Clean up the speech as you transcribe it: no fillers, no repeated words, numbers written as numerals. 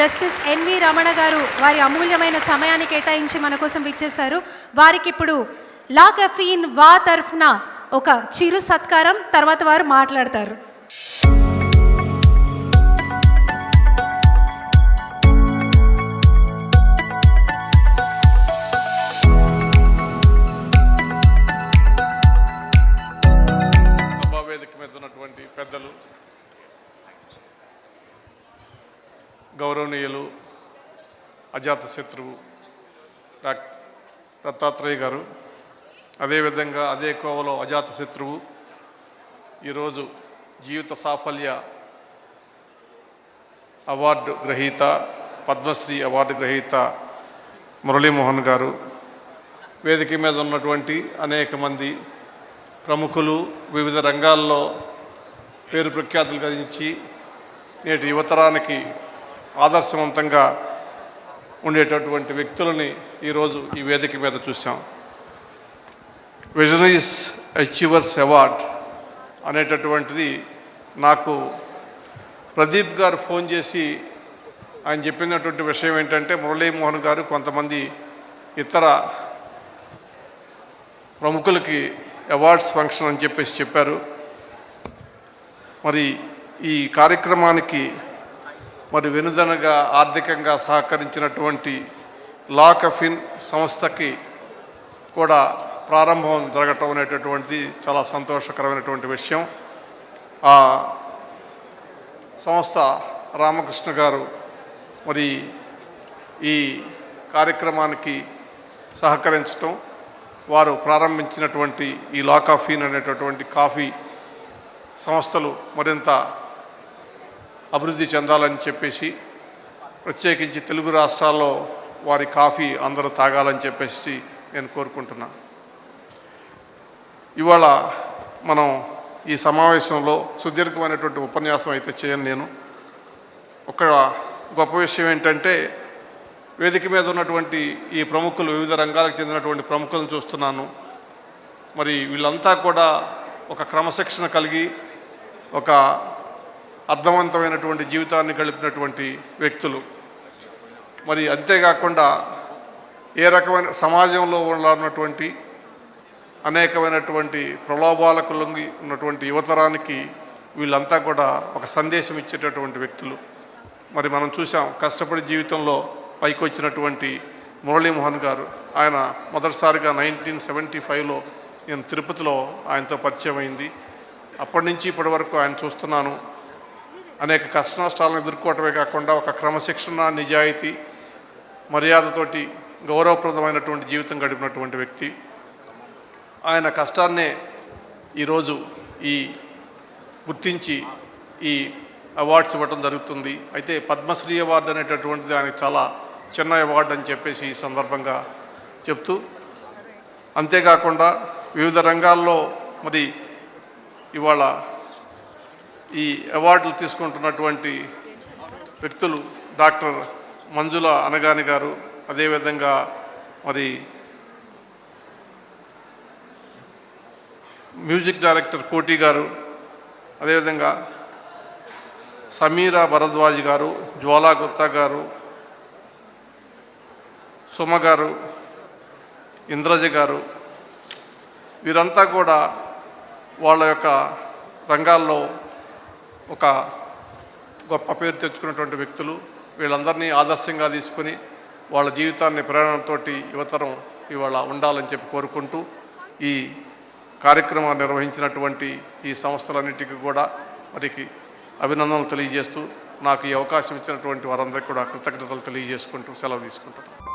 Justice N V Ramana గారు వారి అమూల్యమైన సమయాన్ని కేటాయించి మన కోసం విచ్చేశారు. వారికి ఇప్పుడు లా కఫీన్ వా తరఫున ఒక చిరు సత్కారం, తర్వాత వారు మాట్లాడతారు. సభావేదిక మీద ఉన్నటువంటి పెద్దలు, గౌరవనీయులు, అజాతశత్రువు డాక్టర్ దత్తాత్రేయ గారు, అదేవిధంగా అదే కోవలో అజాతశత్రువు ఈరోజు జీవిత సాఫల్య అవార్డు గ్రహీత, పద్మశ్రీ అవార్డు గ్రహీత మురళీమోహన్ గారు, వేదిక మీద ఉన్నటువంటి అనేక మంది ప్రముఖులు, వివిధ రంగాల్లో పేరు ప్రఖ్యాతులు గడించి నేటి యువతరానికి ఆదర్శవంతంగా ఉండేటటువంటి వ్యక్తులని ఈరోజు ఈ వేదిక మీద చూసాం. విజనరీస్ అచీవర్స్ అవార్డ్ అనేటటువంటిది నాకు ప్రదీప్ గారు ఫోన్ చేసి ఆయన చెప్పినటువంటి విషయం ఏంటంటే, మురళీమోహన్ గారు కొంతమంది ఇతర ప్రముఖులకి అవార్డ్స్ ఫంక్షన్ అని చెప్పేసి చెప్పారు. మరి ఈ కార్యక్రమానికి మరి వెనుదనగా ఆర్థికంగా సహకరించినటువంటి లా కఫీన్ సంస్థకి కూడా ప్రారంభం జరగటం అనేటటువంటిది చాలా సంతోషకరమైనటువంటి విషయం. ఆ సంస్థ రామకృష్ణ గారు మరి ఈ కార్యక్రమానికి సహకరించటం, వారు ప్రారంభించినటువంటి ఈ లా కఫీన్ అనేటటువంటి కాఫీ సంస్థలు మరింత అభివృద్ధి చెందాలని చెప్పేసి, ప్రత్యేకించి తెలుగు రాష్ట్రాల్లో వారి కాఫీ అందరూ తాగాలని చెప్పేసి నేను కోరుకుంటున్నా. ఇవాళ మనం ఈ సమావేశంలో సుదీర్ఘమైనటువంటి ఉపన్యాసం అయితే చేయను. నేను ఒక గొప్ప విషయం ఏంటంటే, వేదిక మీద ఉన్నటువంటి ఈ ప్రముఖులు, వివిధ రంగాలకు చెందినటువంటి ప్రముఖులను చూస్తున్నాను. మరి వీళ్ళంతా కూడా ఒక క్రమశిక్షణ కలిగి ఒక అర్థవంతమైనటువంటి జీవితాన్ని గడిపినటువంటి వ్యక్తులు. మరి అంతేకాకుండా ఏ రకమైన సమాజంలో ఉన్నటువంటి అనేకమైనటువంటి ప్రలోభాలకు లొంగి ఉన్నటువంటి యువతరానికి వీళ్ళంతా కూడా ఒక సందేశం ఇచ్చేటటువంటి వ్యక్తులు. మరి మనం చూసాం, కష్టపడి జీవితంలో పైకి వచ్చినటువంటి మురళీమోహన్ గారు. ఆయన మొదటిసారిగా 1975లో నేను తిరుపతిలో ఆయనతో పరిచయం అయింది. అప్పటి నుంచి ఇప్పటి వరకు ఆయన చూస్తున్నాను. అనేక కష్ట నష్టాలను ఎదుర్కోవటమే కాకుండా ఒక క్రమశిక్షణ, నిజాయితీ, మర్యాదతోటి గౌరవప్రదమైనటువంటి జీవితం గడిపినటువంటి వ్యక్తి. ఆయన కష్టాన్నే ఈరోజు ఈ గుర్తించి ఈ అవార్డ్స్ ఇవ్వటం జరుగుతుంది. అయితే పద్మశ్రీ అవార్డు అనేటటువంటిది ఆయనకు చాలా చిన్న అవార్డు అని చెప్పేసి ఈ సందర్భంగా చెప్తూ, అంతేకాకుండా వివిధ రంగాల్లో మరి ఇవాళ ఈ అవార్డులు తీసుకుంటున్నటువంటి వ్యక్తులు డాక్టర్ మంజుల అనగాని గారు, అదేవిధంగా మరి మ్యూజిక్ డైరెక్టర్ కోటి గారు, అదేవిధంగా సమీరా భరద్వాజ్ గారు, జ్వాలా గుత్తా గారు, సుమ గారు, ఇంద్రజ గారు, వీరంతా కూడా వాళ్ళ యొక్క రంగాల్లో ఒక గొప్ప పేరు తెచ్చుకున్నటువంటి వ్యక్తులు. వీళ్ళందరినీ ఆదర్శంగా తీసుకుని వాళ్ళ జీవితాన్ని ప్రేరణతో యువతరం ఇవాళ ఉండాలని చెప్పి కోరుకుంటూ, ఈ కార్యక్రమాన్ని నిర్వహించినటువంటి ఈ సంస్థలన్నిటికీ కూడా మరికి అభినందనలు తెలియజేస్తూ, నాకు ఈ అవకాశం ఇచ్చినటువంటి వారందరికీ కూడా కృతజ్ఞతలు తెలియజేసుకుంటూ సెలవు తీసుకుంటున్నాను.